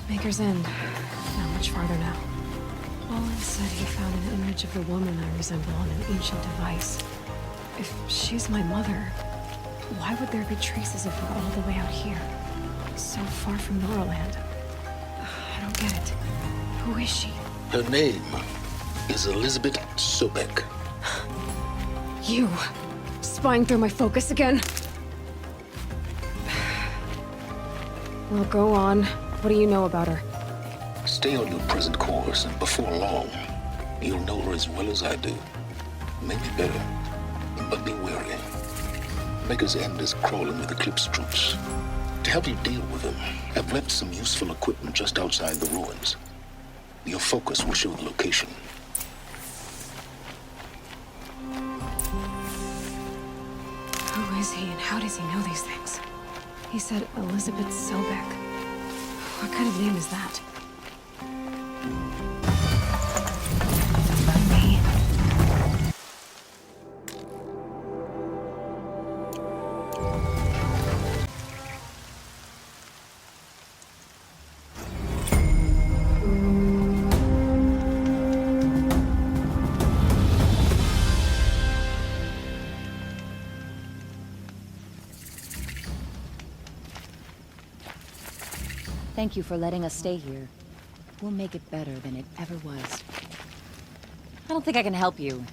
Maker's End. Not much farther now. Olin said he found an image of the woman I resemble on an ancient device. If she's my mother, why would there be traces of her all the way out here? So far from Noraland. I don't get it. Who is she? Her name is Elizabeth Sobek. You! Spying through my focus again? Well, go on. What do you know about her? Stay on your present course, and before long, you'll know her as well as I do. Maybe better, but be wary. Maker's End is crawling with Eclipse troops. To help you deal with them, I've left some useful equipment just outside the ruins. Your focus will show the location. Who is he and how does he know these things? He said Elizabeth Sobek. What kind of name is that? Me. Thank you for letting us stay here. We'll make it better than it ever was. I don't think I can help you.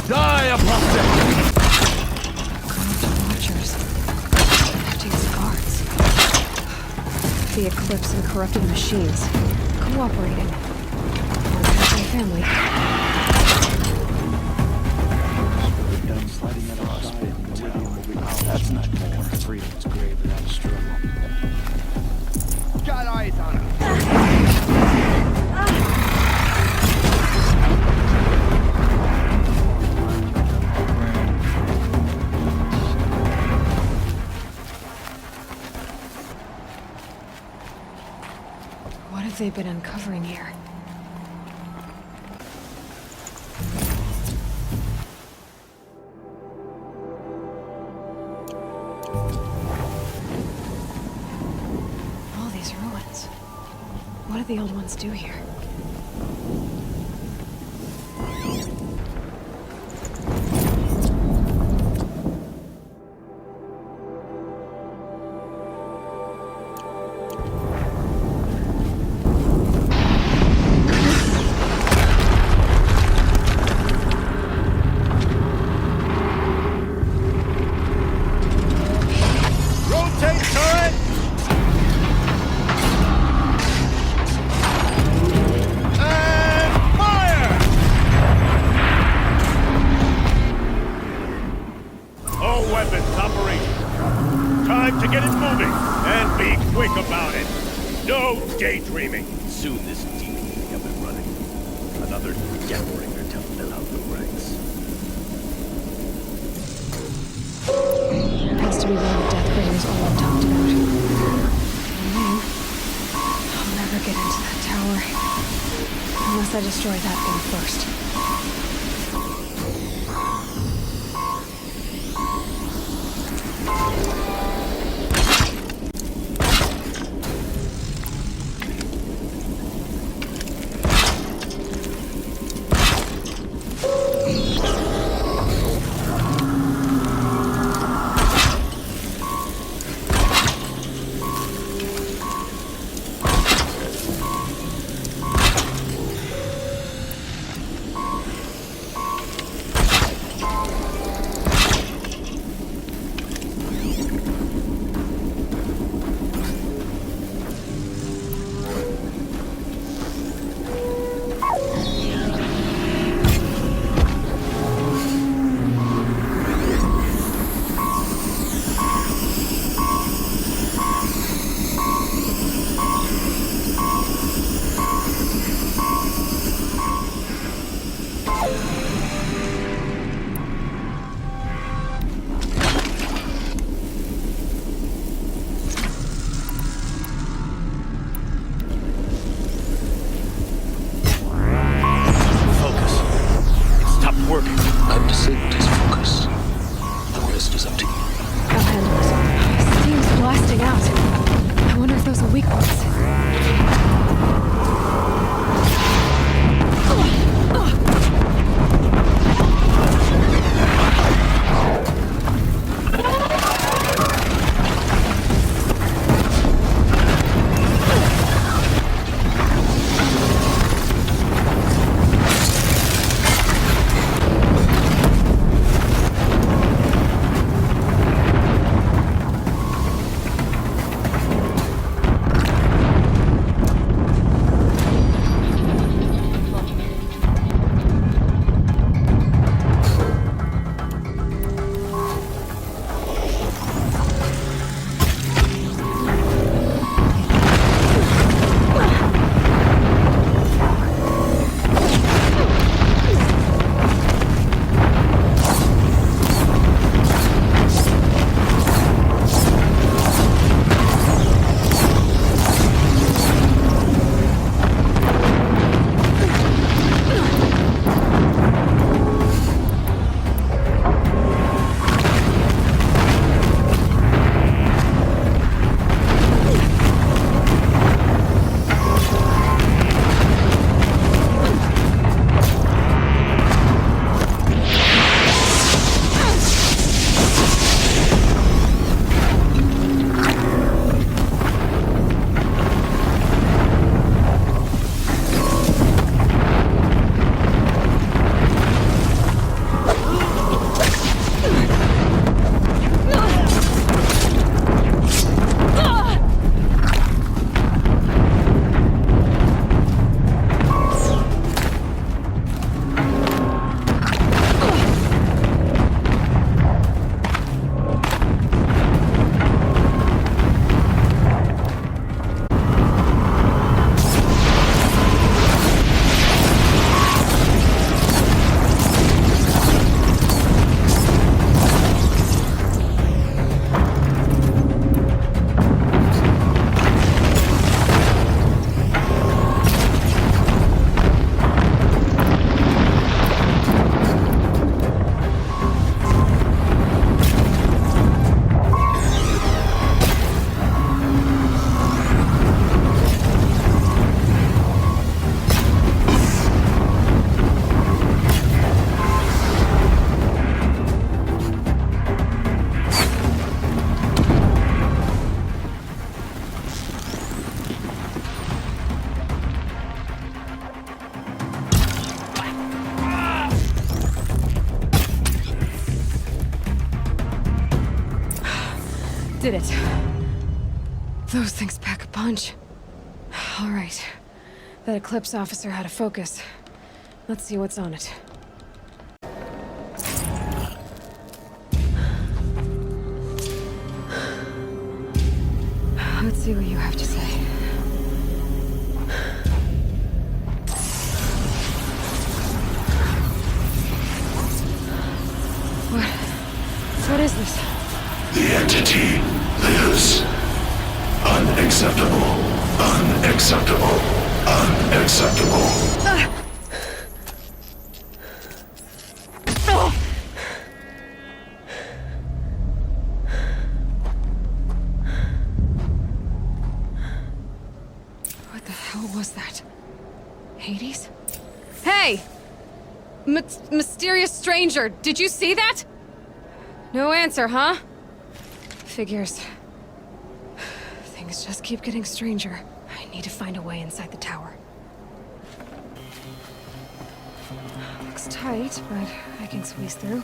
Die, apostate! Watchers. These guards. The Eclipse and corrupted machines. Cooperating. One happy family. That's not more. Freedom's great without a struggle. Got eyes on him. What have they been uncovering here? All these ruins. What did the old ones do here? Rotate turret! And fire! All weapons operational. Time to get it moving, and be quick about it. No daydreaming. Soon this demon will be up and running. Another deathbringer to fill out the ranks. Has to be one of the Deathbringers Olin talked about. And I'll never get into that tower. Unless I destroy that thing first. Signal is focus. The rest is up to you. I'll handle it. Steam's blasting out. I wonder if those are weak points. Did it. Those things pack a punch. All right. That Eclipse officer had a focus. Let's see what's on it. Let's see what you have to say. What is this? The entity lives. Unacceptable. Unacceptable. Unacceptable. What the hell was that? Hades? Hey! Mysterious stranger, did you see that? No answer, huh? Figures. Things just keep getting stranger. I need to find a way inside the tower. Looks tight, but I can squeeze through.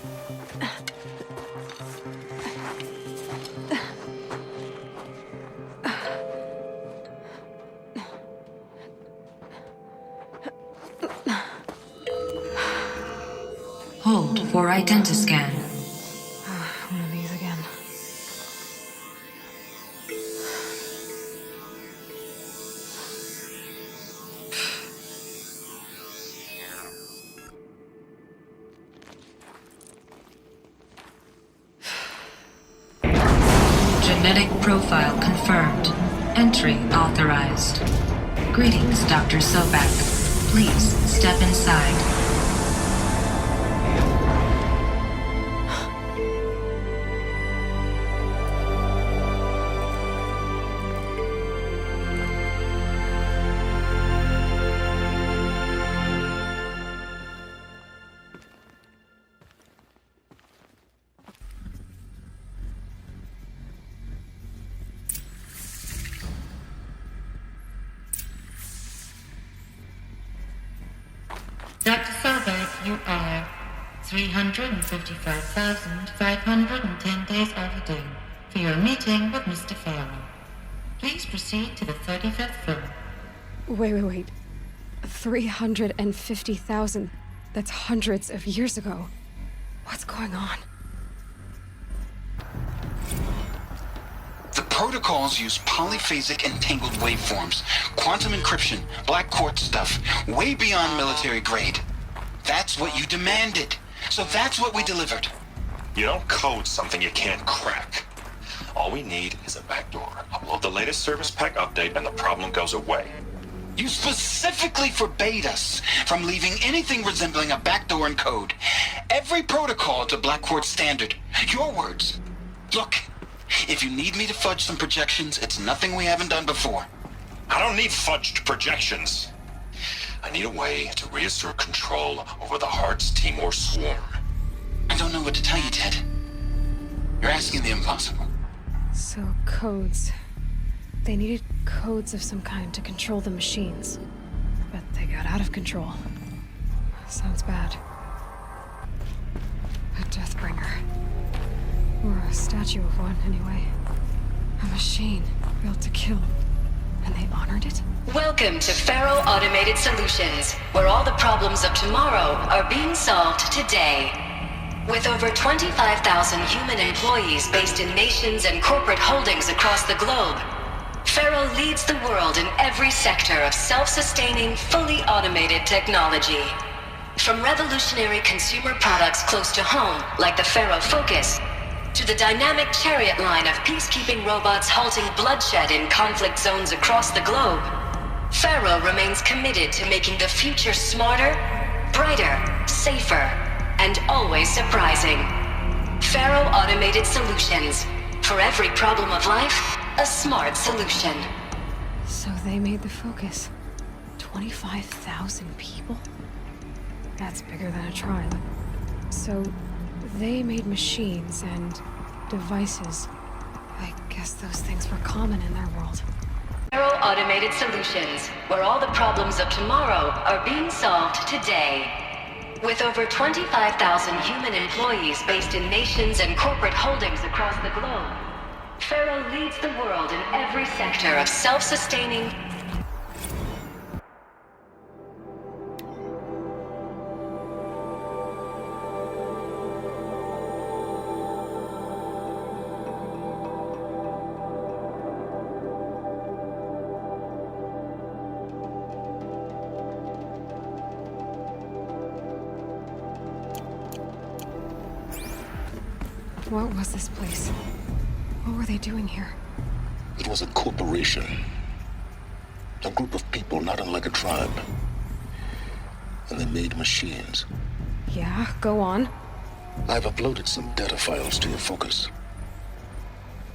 Hold for identiscan. One of these again. Genetic profile confirmed. Entry authorized. Greetings, Dr. Sobek. Please step inside. Dr. Salberg, you are 355,510 days overdue for your meeting with Mr. Farrell. Please proceed to the 35th floor. Wait. 350,000. That's hundreds of years ago. What's going on? The protocols use polyphasic entangled waveforms, quantum encryption, black quartz stuff, way beyond military grade. That's what you demanded. So that's what we delivered. You don't code something you can't crack. All we need is a backdoor. Upload the latest service pack update and the problem goes away. You specifically forbade us from leaving anything resembling a backdoor in code. Every protocol to black quartz standard. Your words. Look, if you need me to fudge some projections, it's nothing we haven't done before. I don't need fudged projections. I need a way to reassert control over the Heart's Timor swarm. I don't know what to tell you, Ted. You're asking the impossible. So, codes. They needed codes of some kind to control the machines. But they got out of control. Sounds bad. A Deathbringer. Or a statue of one, anyway. A machine built to kill. And they honored it? Welcome to Faro Automated Solutions, where all the problems of tomorrow are being solved today. With over 25,000 human employees based in nations and corporate holdings across the globe, Faro leads the world in every sector of self-sustaining, fully automated technology. From revolutionary consumer products close to home, like the Faro Focus, to the dynamic chariot line of peacekeeping robots halting bloodshed in conflict zones across the globe, Faro remains committed to making the future smarter, brighter, safer, and always surprising. Faro Automated Solutions. For every problem of life, a smart solution. So they made the Focus. 25,000 people? That's bigger than a tribe. So they made machines and devices. I guess those things were common in their world. Faro Automated Solutions, where all the problems of tomorrow are being solved today. With over 25,000 human employees based in nations and corporate holdings across the globe, Faro leads the world in every sector of self-sustaining. What was this place? What were they doing here? It was a corporation. A group of people not unlike a tribe. And they made machines. Yeah, go on. I've uploaded some data files to your Focus.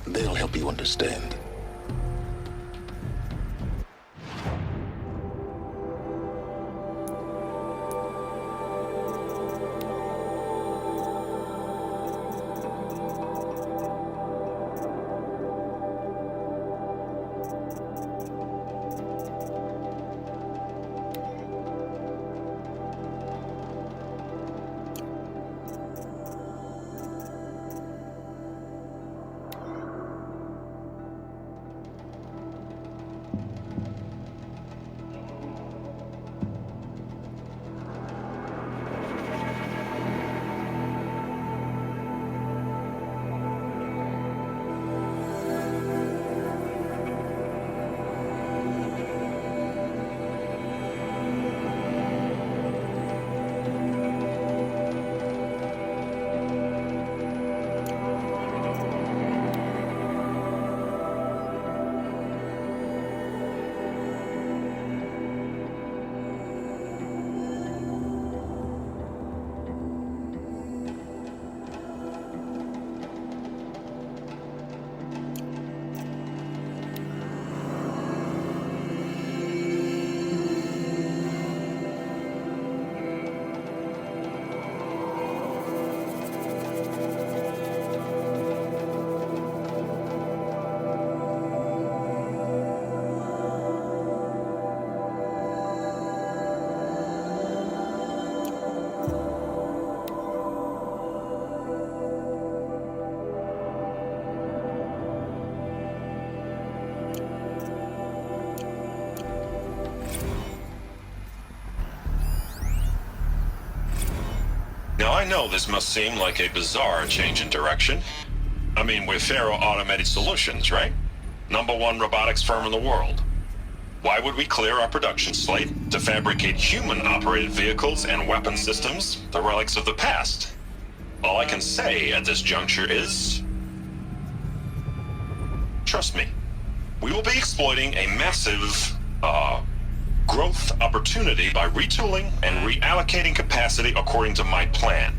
They'll help you understand. Now, I know this must seem like a bizarre change in direction. I mean, we're Faro Automated Solutions, right? #1 robotics firm in the world. Why would we clear our production slate to fabricate human-operated vehicles and weapon systems, the relics of the past? All I can say at this juncture is... trust me, we will be exploiting a massive, growth opportunity by retooling and reallocating capacity according to my plan.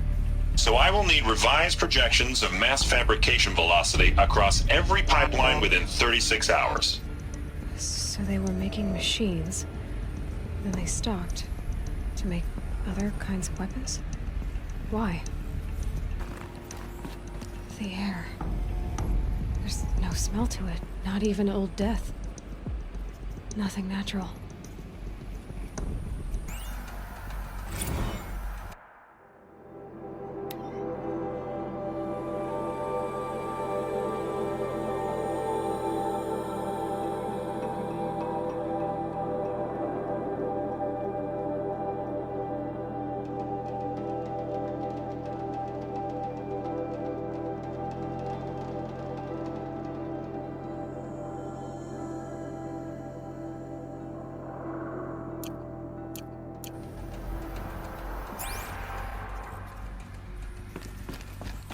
So I will need revised projections of mass fabrication velocity across every pipeline within 36 hours. So they were making machines, then they stopped to make other kinds of weapons? Why? The air. There's no smell to it, not even old death. Nothing natural.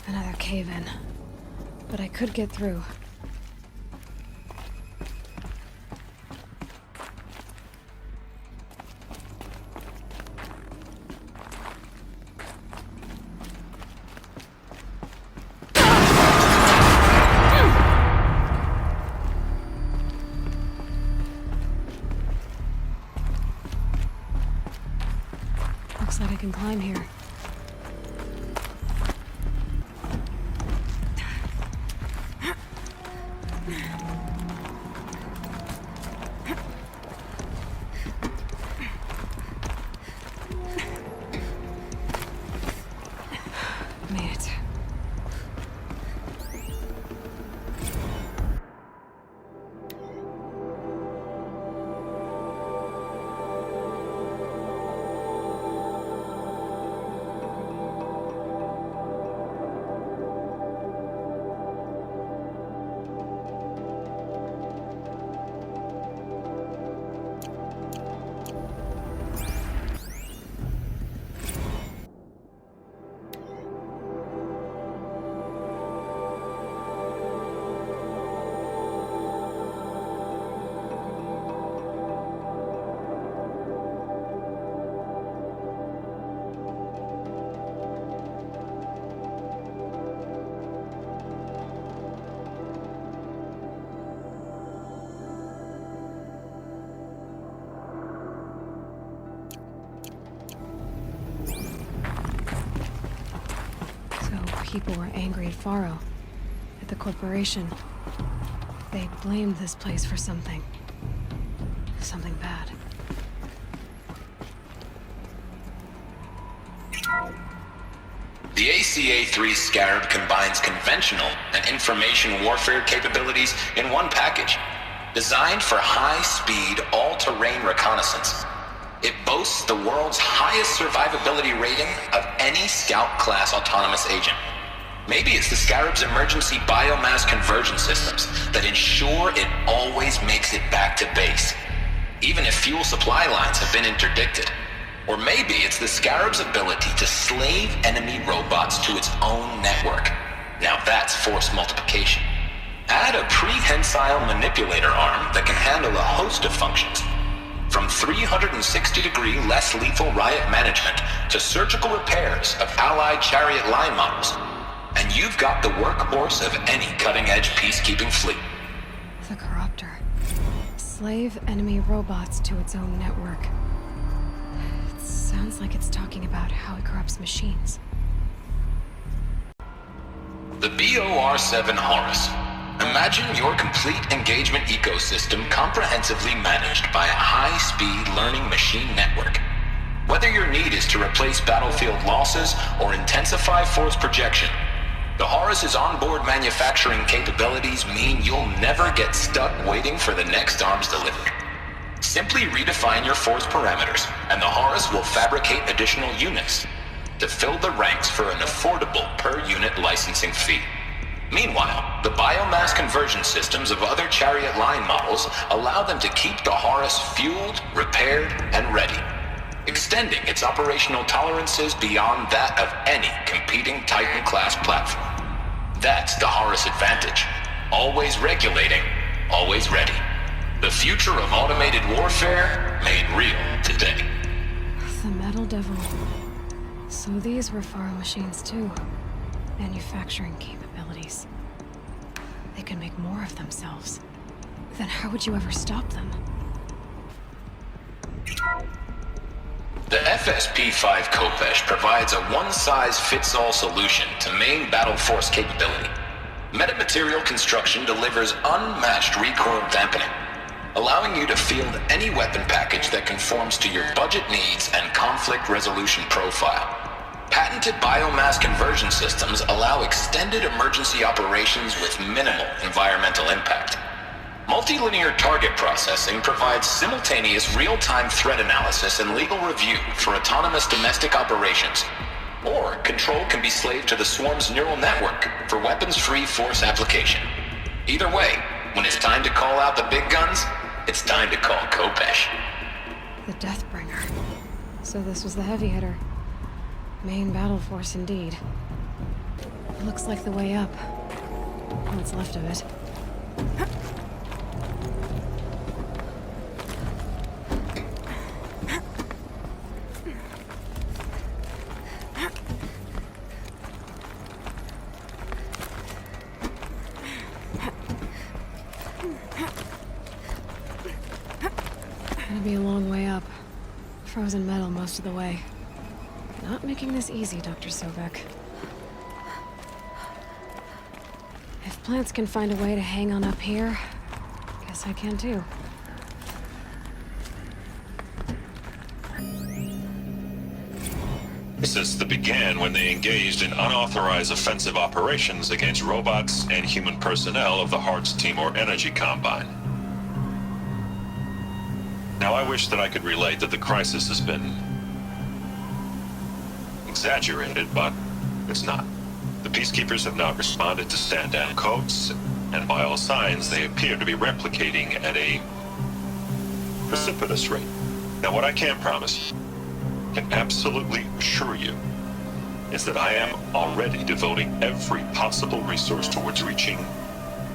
Another cave-in. But I could get through. Looks like I can climb here. Made it. People were angry at Faro, at the corporation. They blamed this place for something. Something bad. The ACA-3 Scarab combines conventional and information warfare capabilities in one package, designed for high-speed, all-terrain reconnaissance. It boasts the world's highest survivability rating of any Scout-class autonomous agent. Maybe it's the Scarab's emergency biomass conversion systems that ensure it always makes it back to base, even if fuel supply lines have been interdicted. Or maybe it's the Scarab's ability to slave enemy robots to its own network. Now that's force multiplication. Add a prehensile manipulator arm that can handle a host of functions, from 360-degree less lethal riot management to surgical repairs of Allied chariot line models. And you've got the workhorse of any cutting-edge peacekeeping fleet. The Corruptor. Slave enemy robots to its own network. It sounds like it's talking about how it corrupts machines. The BOR-7 Horus. Imagine your complete engagement ecosystem comprehensively managed by a high-speed learning machine network. Whether your need is to replace battlefield losses or intensify force projection, the Horus's onboard manufacturing capabilities mean you'll never get stuck waiting for the next arms delivery. Simply redefine your force parameters, and the Horus will fabricate additional units. to fill the ranks for an affordable per-unit licensing fee. Meanwhile, the biomass conversion systems of other Chariot line models allow them to keep the Horus fueled, repaired, and ready, extending its operational tolerances beyond that of any competing Titan-class platform. That's the Horus advantage. Always regulating, always ready. The future of automated warfare made real today. The Metal Devil. So these were Faro machines too. Manufacturing capabilities. They can make more of themselves. Then how would you ever stop them? The FSP-5 Kopesh provides a one-size-fits-all solution to main battle force capability. Metamaterial construction delivers unmatched recoil dampening, allowing you to field any weapon package that conforms to your budget needs and conflict resolution profile. Patented biomass conversion systems allow extended emergency operations with minimal environmental impact. Multilinear target processing provides simultaneous real-time threat analysis and legal review for autonomous domestic operations. Or control can be slaved to the swarm's neural network for weapons-free force application. Either way, when it's time to call out the big guns, it's time to call Kopesh. The Deathbringer. So this was the heavy hitter. Main battle force indeed. Looks like the way up. What's left of it. Gonna be a long way up. Frozen metal most of the way. Not making this easy, Dr. Sobek. If plants can find a way to hang on up here, guess I can too. The system began when they engaged in unauthorized offensive operations against robots and human personnel of the Hearts Timor Energy Combine. Now, I wish that I could relate that the crisis has been exaggerated, but it's not. The Peacekeepers have not responded to stand-down codes, and by all signs, they appear to be replicating at a precipitous rate. Now, what I can promise, can absolutely assure you, is that I am already devoting every possible resource towards reaching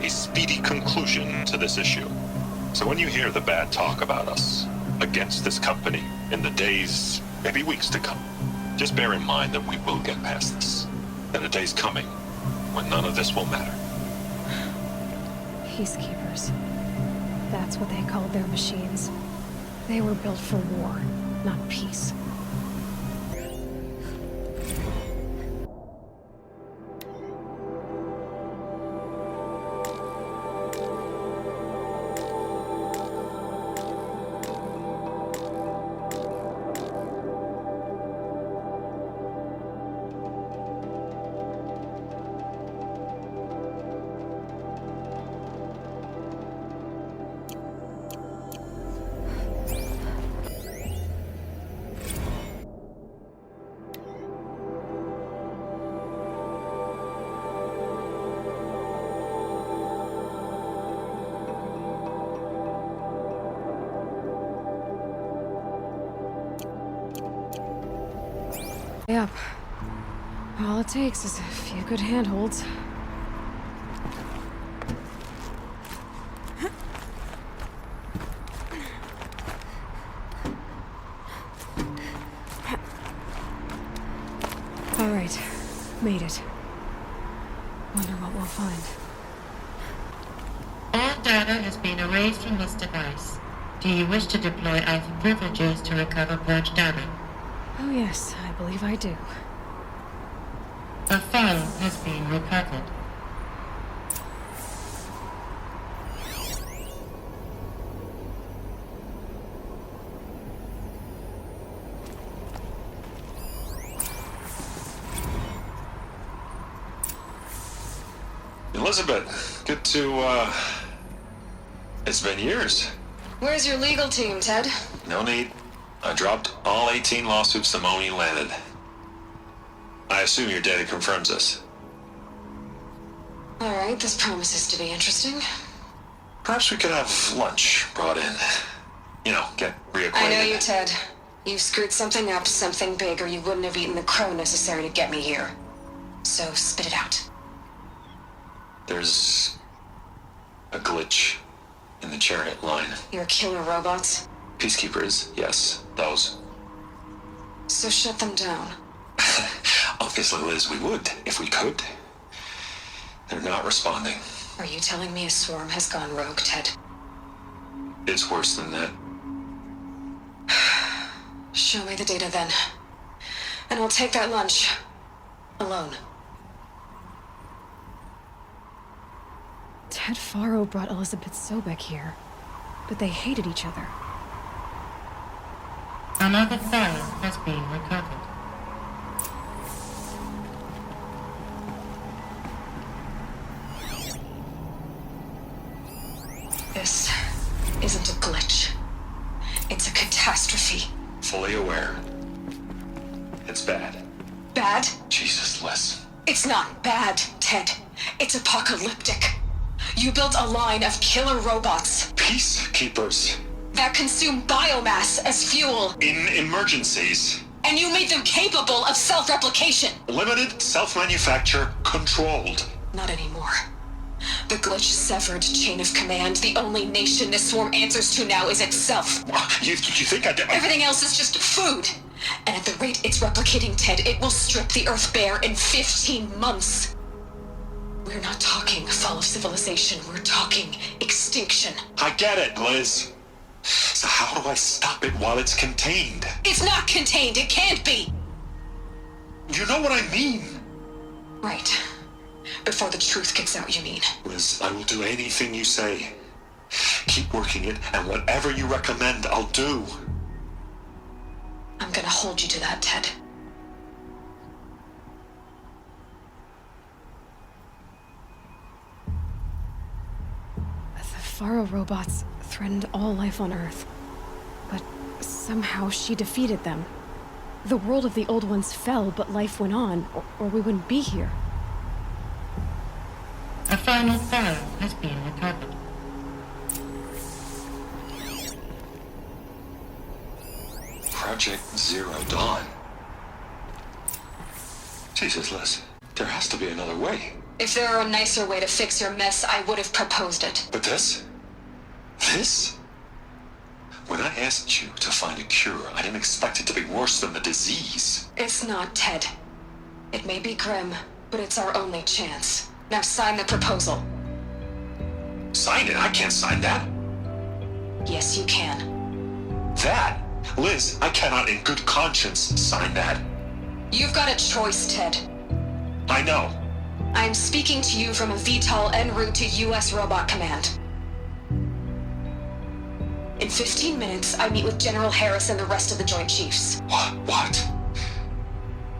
a speedy conclusion to this issue. So when you hear the bad talk about us against this company in the days, maybe weeks to come, just bear in mind that we will get past this. And a day's coming when none of this will matter. Peacekeepers. That's what they called their machines. They were built for war, not peace. Up. All it takes is a few good handholds. All right, made it. Wonder what we'll find. All data has been erased from this device. Do you wish to deploy Alpha privileges to recover purged data? Oh yes, I believe I do. A file has been recovered. Elizabeth, good to, it's been years. Where's your legal team, Ted? No need. I dropped all 18 lawsuits the moment you landed. I assume your data confirms this. Alright, this promises to be interesting. Perhaps we could have lunch brought in. You know, get reacquainted. I know you, Ted. You screwed something up, something big, or you wouldn't have eaten the crow necessary to get me here. So, spit it out. There's a glitch in the chariot line. Your killer robots? Peacekeepers, yes, those. So shut them down. Obviously, Liz, we would, if we could. They're not responding. Are you telling me a swarm has gone rogue, Ted? It's worse than that. Show me the data then. And I'll take that lunch. Alone. Ted Faro brought Elizabeth Sobek here, but they hated each other. Another file has been recovered. This isn't a glitch. It's a catastrophe. Fully aware. It's bad. Bad? Jesus, Liz. It's not bad, Ted. It's apocalyptic. You built a line of killer robots Peacekeepers. that consume biomass as fuel, In emergencies. and you made them capable of self-replication. Limited, self-manufacture, controlled. Not anymore. The glitch severed chain of command. The only nation this swarm answers to now is itself. You think I did? Everything else is just food. And at the rate it's replicating, Ted, it will strip the Earth bare in 15 months. We're not talking fall of civilization. We're talking extinction. I get it, Liz. So how do I stop it while it's contained? It's not contained. It can't be. You know what I mean. Right. Before the truth gets out, you mean? Liz, I will do anything you say. Keep working it, and whatever you recommend, I'll do. I'm gonna hold you to that, Ted. The Faro robots threatened all life on Earth. But somehow she defeated them. The world of the old ones fell, but life went on, or we wouldn't be here. A final file has been recovered. Project Zero Dawn. Jesus, Liz. There has to be another way. If there were a nicer way to fix your mess, I would have proposed it. But this? This? When I asked you to find a cure, I didn't expect it to be worse than the disease. It's not, Ted. It may be grim, but it's our only chance. Now sign the proposal. Sign it? I can't sign that. Yes, you can. That? Liz, I cannot in good conscience sign that. You've got a choice, Ted. I know. I'm speaking to you from a VTOL en route to U.S. Robot Command. In 15 minutes, I meet with General Harris and the rest of the Joint Chiefs. What?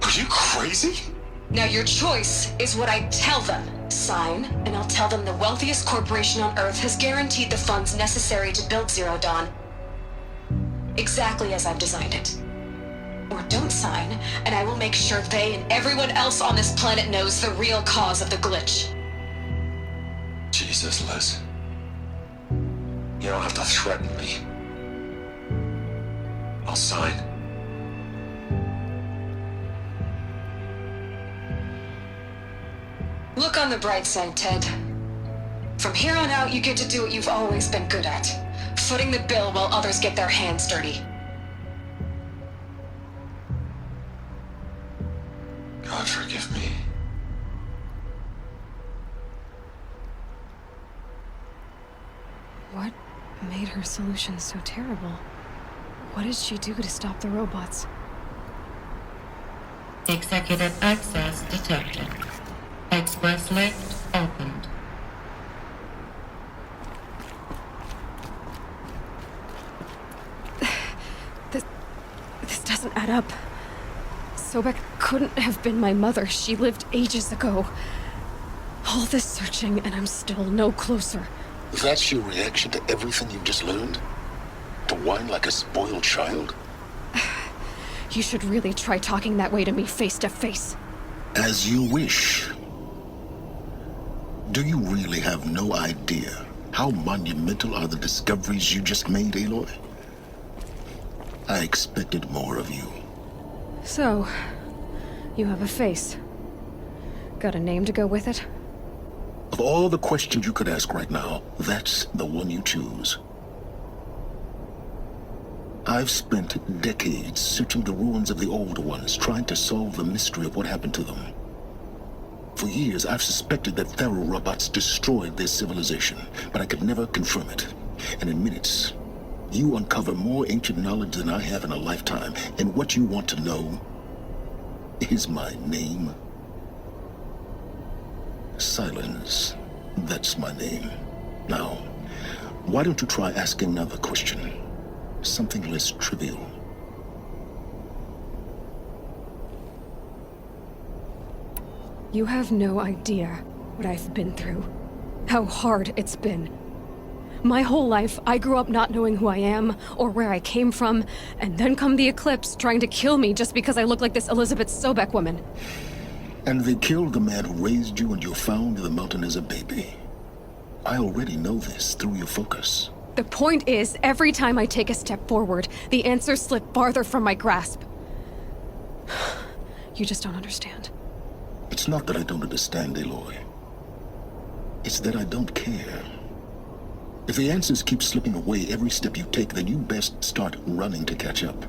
Are you crazy? Now your choice is what I tell them. Sign, and I'll tell them the wealthiest corporation on Earth has guaranteed the funds necessary to build Zero Dawn. Exactly as I've designed it. Or don't sign, and I will make sure they and everyone else on this planet knows the real cause of the glitch. Jesus, Liz. You don't have to threaten me. I'll sign. Look on the bright side, Ted. From here on out, you get to do what you've always been good at. Footing the bill while others get their hands dirty. God forgive me. What made her solution so terrible? What did she do to stop the robots? Executive access detected. Express lift opened. This doesn't add up. Sobek couldn't have been my mother. She lived ages ago. All this searching, and I'm still no closer. That's your reaction to everything you've just learned? To whine like a spoiled child? You should really try talking that way to me face to face. As you wish. Do you really have no idea how monumental are the discoveries you just made, Aloy? I expected more of you. So, you have a face. Got a name to go with it? Of all the questions you could ask right now, that's the one you choose. I've spent decades searching the ruins of the old ones, trying to solve the mystery of what happened to them. For years, I've suspected that Pharaoh robots destroyed their civilization, but I could never confirm it. And in minutes, you uncover more ancient knowledge than I have in a lifetime, and what you want to know is my name. Silence. That's my name. Now, why don't you try asking another question? Something less trivial. You have no idea what I've been through. How hard it's been. My whole life, I grew up not knowing who I am, or where I came from, and then come the Eclipse trying to kill me just because I look like this Elizabeth Sobek woman. And they killed the man who raised you and you found in the mountain as a baby. I already know this through your focus. The point is, every time I take a step forward, the answers slip farther from my grasp. You just don't understand. It's not that I don't understand, Aloy. It's that I don't care. If the answers keep slipping away every step you take, then you best start running to catch up.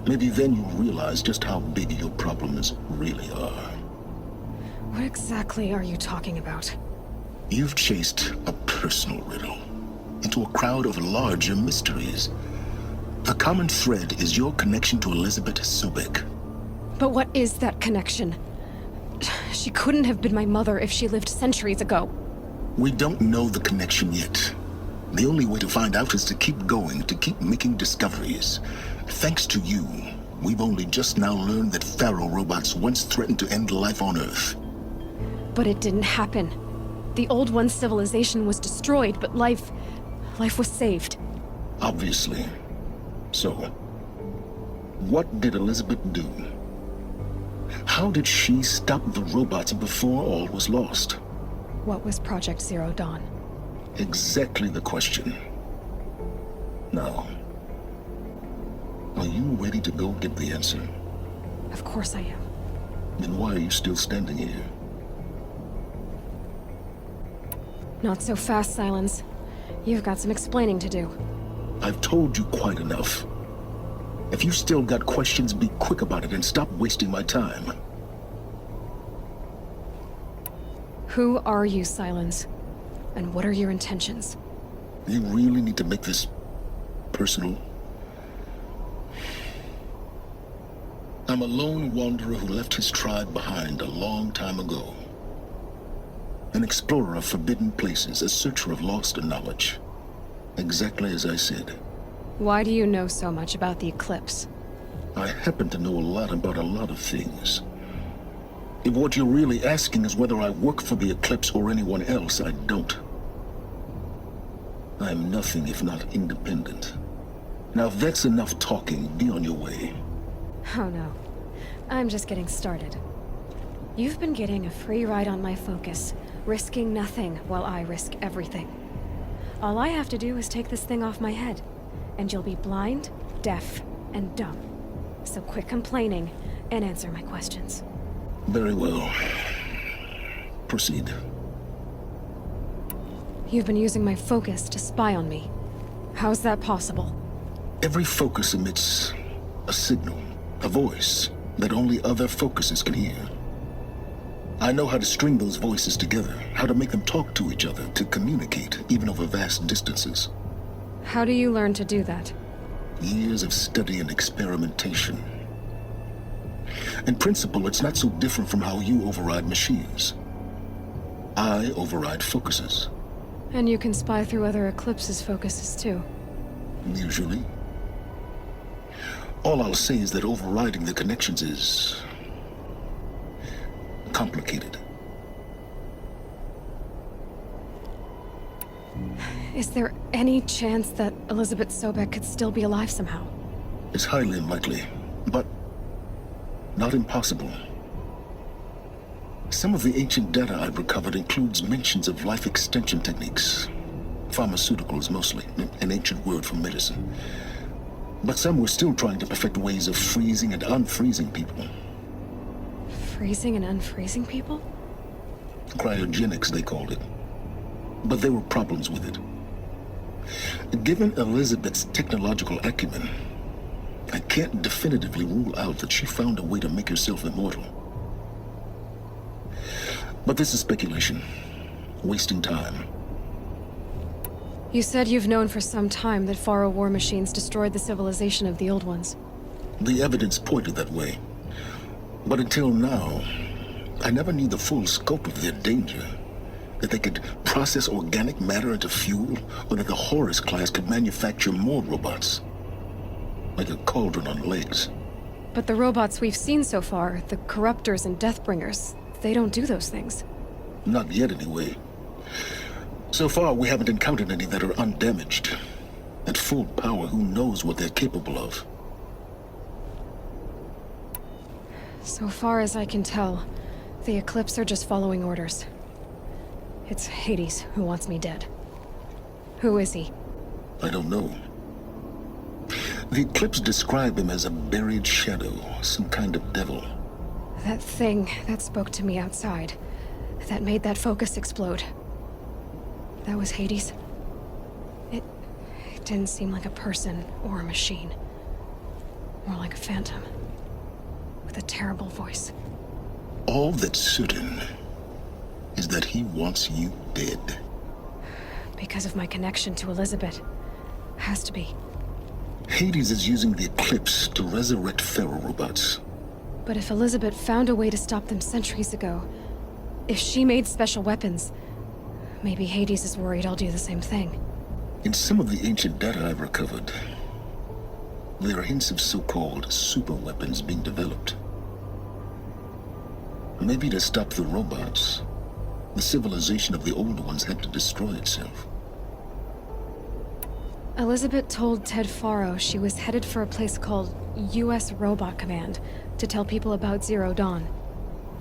Maybe then you'll realize just how big your problems really are. What exactly are you talking about? You've chased a personal riddle into a crowd of larger mysteries. The common thread is your connection to Elizabeth Sobek. But what is that connection? She couldn't have been my mother if she lived centuries ago. We don't know the connection yet. The only way to find out is to keep going, to keep making discoveries. Thanks to you, we've only just now learned that Pharaoh robots once threatened to end life on Earth. But it didn't happen. The Old One's civilization was destroyed, but life was saved. Obviously. So, what did Elizabeth do? How did she stop the robots before all was lost? What was Project Zero Dawn? Exactly the question. Now, are you ready to go get the answer? Of course I am. Then why are you still standing here? Not so fast, Silence. You've got some explaining to do. I've told you quite enough. If you still got questions, be quick about it and stop wasting my time. Who are you, Silence? And what are your intentions? You really need to make this personal? I'm a lone wanderer who left his tribe behind a long time ago. An explorer of forbidden places, a searcher of lost knowledge. Exactly as I said. Why do you know so much about the Eclipse? I happen to know a lot about a lot of things. If what you're really asking is whether I work for the Eclipse or anyone else, I don't. I'm nothing if not independent. Now, if that's enough talking, be on your way. Oh no. I'm just getting started. You've been getting a free ride on my focus, risking nothing while I risk everything. All I have to do is take this thing off my head, and you'll be blind, deaf, and dumb. So quit complaining and answer my questions. Very well. Proceed. You've been using my focus to spy on me. How's that possible? Every focus emits a signal, a voice, that only other focuses can hear. I know how to string those voices together, how to make them talk to each other, to communicate, even over vast distances. How do you learn to do that? Years of study and experimentation. In principle, it's not so different from how you override machines. I override focuses. And you can spy through other Eclipse's focuses too. Usually. All I'll say is that overriding the connections is complicated. Is there any chance that Elizabeth Sobek could still be alive somehow? It's highly unlikely, but not impossible. Some of the ancient data I've recovered includes mentions of life extension techniques. Pharmaceuticals, mostly, an ancient word for medicine. But some were still trying to perfect ways of freezing and unfreezing people. Freezing and unfreezing people? Cryogenics, they called it. But there were problems with it. Given Elizabeth's technological acumen, I can't definitively rule out that she found a way to make herself immortal. But this is speculation. Wasting time. You said you've known for some time that Faro war machines destroyed the civilization of the old ones. The evidence pointed that way. But until now, I never knew the full scope of their danger. That they could process organic matter into fuel, or that the Horus class could manufacture more robots. Like a cauldron on legs. But the robots we've seen so far, the Corruptors and Deathbringers, they don't do those things. Not yet, anyway. So far, we haven't encountered any that are undamaged. At full power, who knows what they're capable of? So far as I can tell, the Eclipse are just following orders. It's Hades who wants me dead. Who is he? I don't know. The Eclipse describe him as a buried shadow, some kind of devil. That thing that spoke to me outside, that made that focus explode. That was Hades. It didn't seem like a person or a machine. More like a phantom. With a terrible voice. All that's certain is that he wants you dead. Because of my connection to Elizabeth. Has to be. Hades is using the Eclipse to resurrect Pharaoh robots. But if Elizabeth found a way to stop them centuries ago, if she made special weapons, maybe Hades is worried I'll do the same thing. In some of the ancient data I've recovered, there are hints of so-called super weapons being developed. Maybe to stop the robots, the civilization of the old ones had to destroy itself. Elizabeth told Ted Faro she was headed for a place called U.S. Robot Command to tell people about Zero Dawn.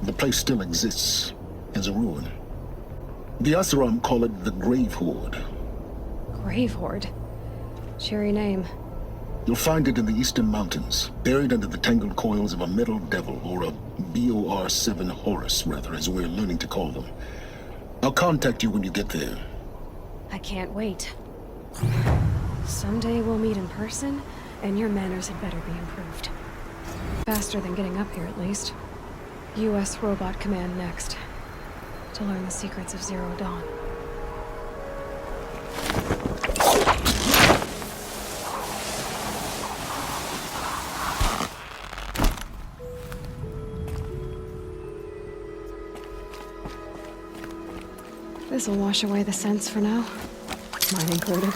The place still exists, as a ruin. The Asaram call it the Grave Horde. Grave Horde? Cheery name. You'll find it in the Eastern Mountains, buried under the tangled coils of a metal devil, or a BOR-7 Horus, rather, as we're learning to call them. I'll contact you when you get there. I can't wait. Someday we'll meet in person, and your manners had better be improved. Faster than getting up here, at least. U.S. Robot Command next. To learn the secrets of Zero Dawn. This'll wash away the scents for now. Mine included.